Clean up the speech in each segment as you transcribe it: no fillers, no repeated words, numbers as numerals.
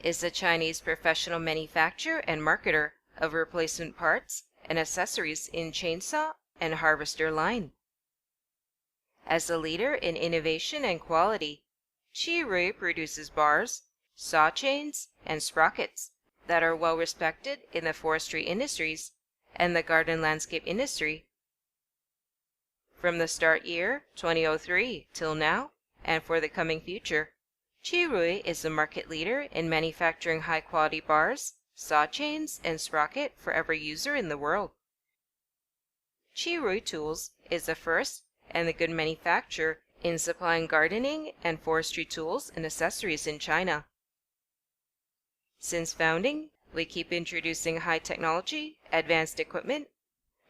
is a Chinese professional manufacturer and marketer of replacement parts and accessories in chainsaw and harvester line. As a leader in innovation and quality, Qirui produces bars, saw chains, and sprockets that are well respected in the forestry industries and the garden landscape industry. From the start year 2003 till now, and for the coming future, Qirui is the market leader in manufacturing high-quality bars, saw chains, and sprocket for every user in the world. Qirui Tools is the first and the good manufacturer in supplying gardening and forestry tools and accessories in China. Since founding, we keep introducing high technology, advanced equipment,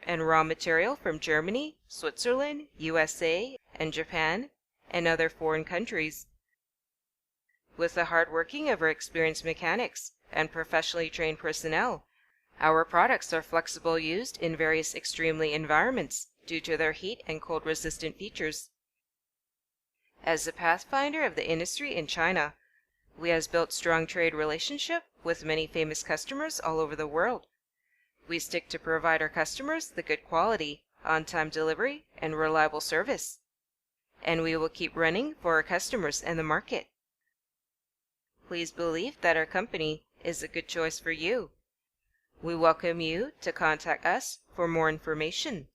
and raw material from Germany, Switzerland, USA, and Japan, and other foreign countries. With the hard working of our experienced mechanics and professionally trained personnel, our products are flexible used in various extremely environments due to their heat and cold resistant features. As the pathfinder of the industry in China, we have built strong trade relationship with many famous customers all over the world. We stick to provide our customers the good quality, on-time delivery, and reliable service. And we will keep running for our customers and the market. Please believe that our company is a good choice for you. We welcome you to contact us for more information.